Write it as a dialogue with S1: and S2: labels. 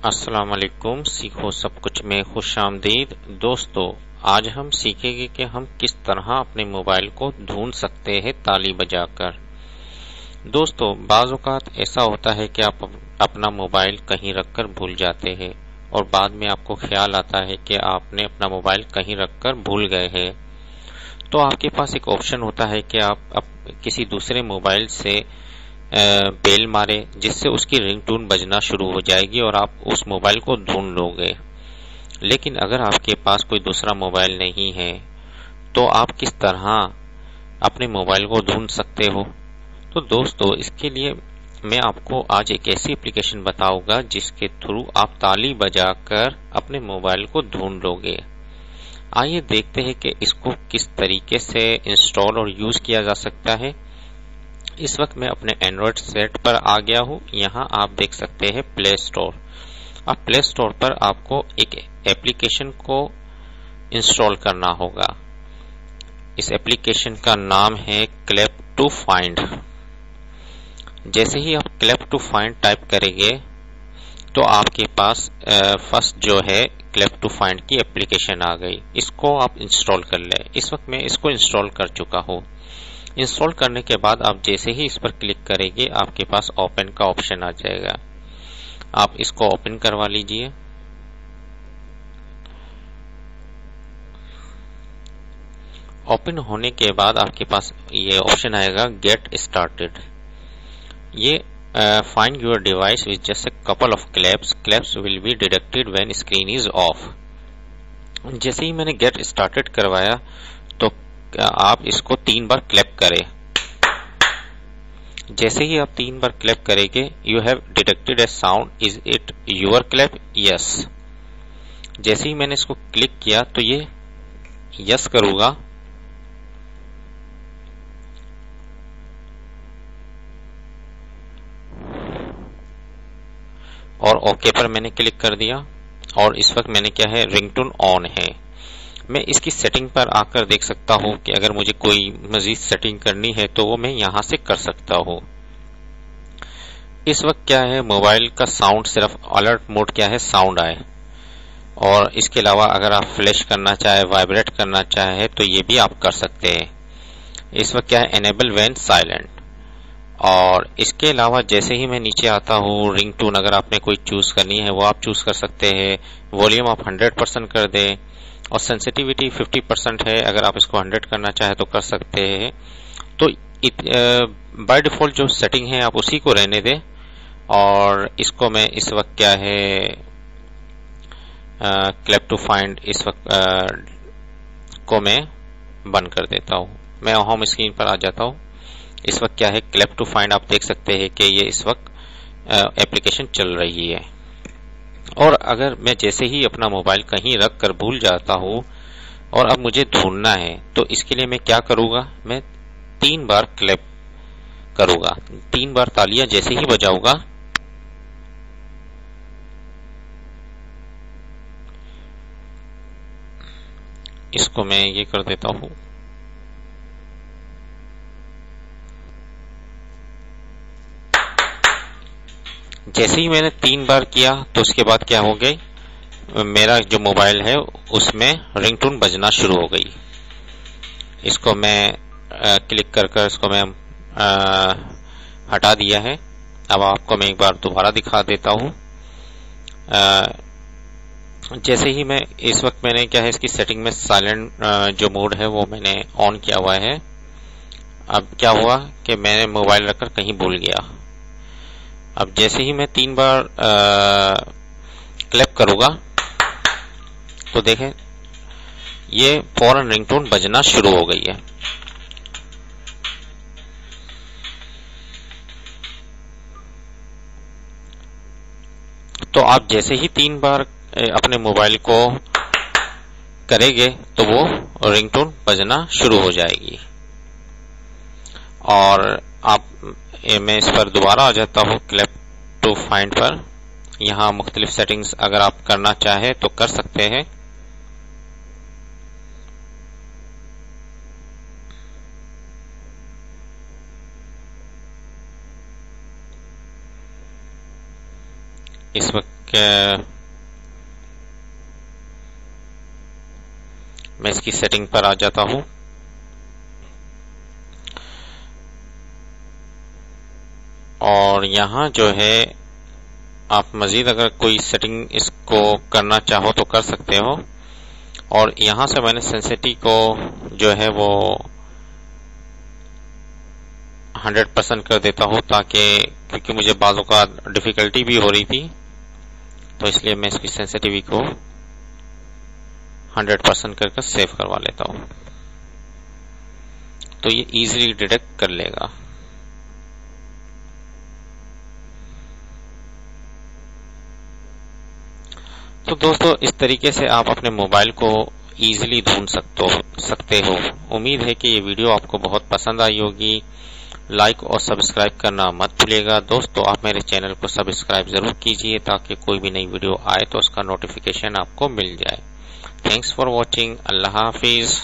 S1: अस्सलाम वालेकुम। सीखो सब कुछ में खुशामदीद। दोस्तों, आज हम सीखेंगे कि हम किस तरह अपने मोबाइल को ढूंढ सकते हैं ताली बजाकर। दोस्तों, बाज़ औक़ात ऐसा होता है कि आप अपना मोबाइल कहीं रखकर भूल जाते हैं और बाद में आपको ख्याल आता है कि आपने अपना मोबाइल कहीं रखकर भूल गए हैं। तो आपके पास एक ऑप्शन होता है कि आप किसी दूसरे मोबाइल से बेल मारे, जिससे उसकी रिंगटोन बजना शुरू हो जाएगी और आप उस मोबाइल को ढूंढ लोगे। लेकिन अगर आपके पास कोई दूसरा मोबाइल नहीं है तो आप किस तरह अपने मोबाइल को ढूंढ सकते हो? तो दोस्तों, इसके लिए मैं आपको आज एक ऐसी एप्लीकेशन बताऊंगा जिसके थ्रू आप ताली बजाकर अपने मोबाइल को ढूंढ लोगे। आइए देखते हैं कि इसको किस तरीके से इंस्टॉल और यूज किया जा सकता है। इस वक्त मैं अपने एंड्रॉयड सेट पर आ गया हूं। यहाँ आप देख सकते हैं प्ले स्टोर। अब प्ले स्टोर पर आपको एक एप्लीकेशन को इंस्टॉल करना होगा। इस एप्लीकेशन का नाम है क्लैप टू फाइंड। जैसे ही आप क्लैप टू फाइंड टाइप करेंगे तो आपके पास फर्स्ट जो है क्लैप टू फाइंड की एप्लीकेशन आ गई। इसको आप इंस्टॉल कर लें। इस वक्त मैं इसको इंस्टॉल कर चुका हूं। इंस्टॉल करने के बाद आप जैसे ही इस पर क्लिक करेंगे आपके पास ओपन का ऑप्शन आ जाएगा। आप इसको ओपन करवा लीजिए। ओपन होने के बाद आपके पास ये ऑप्शन आएगा गेट स्टार्टेड। ये find your device with just a couple of claps will be detected when screen is off. जैसे ही मैंने गेट स्टार्टेड करवाया तो आप इसको 3 बार क्लैप करें। जैसे ही आप 3 बार क्लैप करेंगे, you have detected A sound, is it your clap? Yes. जैसे ही मैंने इसको क्लिक किया तो ये यस करूंगा और ओके पर मैंने क्लिक कर दिया और इस वक्त मैंने क्या है, रिंगटोन ऑन है। मैं इसकी सेटिंग पर आकर देख सकता हूं कि अगर मुझे कोई मजीद सेटिंग करनी है तो वो मैं यहां से कर सकता हूं। इस वक्त क्या है, मोबाइल का साउंड सिर्फ अलर्ट मोड क्या है, साउंड आए, और इसके अलावा अगर आप फ्लैश करना चाहे, वाइब्रेट करना चाहे तो ये भी आप कर सकते हैं। इस वक्त क्या है, एनेबल व्हेन साइलेंट। और इसके अलावा जैसे ही मैं नीचे आता हूँ, रिंगटोन अगर आपने कोई चूज करनी है वो आप चूज कर सकते हैं। वॉल्यूम आप 100% कर दें और सेंसिटिविटी 50% है। अगर आप इसको 100 करना चाहे तो कर सकते हैं। तो बाय डिफॉल्ट जो सेटिंग है आप उसी को रहने दें और इसको मैं इस वक्त क्या है, क्लैप टू फाइंड इस वक्त को मैं बंद कर देता हूं। मैं होम स्क्रीन पर आ जाता हूं। इस वक्त क्या है, क्लैप टू फाइंड आप देख सकते हैं कि ये इस वक्त एप्लीकेशन चल रही है। और अगर मैं जैसे ही अपना मोबाइल कहीं रख कर भूल जाता हूं और अब मुझे ढूंढना है तो इसके लिए मैं क्या करूंगा, मैं 3 बार क्लैप करूंगा। 3 बार तालियां जैसे ही बजाऊंगा इसको मैं ये कर देता हूं। जैसे ही मैंने 3 बार किया तो उसके बाद क्या हो गई, मेरा जो मोबाइल है उसमें रिंगटोन बजना शुरू हो गई। इसको मैं क्लिक कर इसको मैं हटा दिया है। अब आपको मैं एक बार दोबारा दिखा देता हूं। जैसे ही मैं इस वक्त मैंने क्या है, इसकी सेटिंग में साइलेंट जो मोड है वो मैंने ऑन किया हुआ है। अब क्या हुआ कि मैंने मोबाइल रखकर कहीं भूल गया। अब जैसे ही मैं 3 बार क्लैप करूंगा तो देखें ये फौरन रिंगटोन बजना शुरू हो गई है। तो आप जैसे ही 3 बार अपने मोबाइल को करेंगे तो वो रिंगटोन बजना शुरू हो जाएगी। और आप मैं इस पर दोबारा आ जाता हूं क्लैप टू फाइंड पर। यहां मुख्तलिफ सेटिंग्स अगर आप करना चाहे तो कर सकते हैं। इस वक्त मैं इसकी सेटिंग पर आ जाता हूं और यहां जो है आप मजीद अगर कोई सेटिंग इसको करना चाहो तो कर सकते हो। और यहां से मैंने सेंसिटिविटी को जो है वो 100% कर देता हूं, ताकि क्योंकि मुझे बालों का डिफिकल्टी भी हो रही थी, तो इसलिए मैं इसकी सेंसिटिविटी को 100% करके सेव करवा लेता हूं, तो ये इजीली डिटेक्ट कर लेगा। तो दोस्तों इस तरीके से आप अपने मोबाइल को इजीली ढूंढ सकते हो। उम्मीद है कि ये वीडियो आपको बहुत पसंद आई होगी। लाइक और सब्सक्राइब करना मत भूलिएगा। दोस्तों आप मेरे चैनल को सब्सक्राइब जरूर कीजिए ताकि कोई भी नई वीडियो आए तो उसका नोटिफिकेशन आपको मिल जाए। Thanks for watching. Allah Hafiz.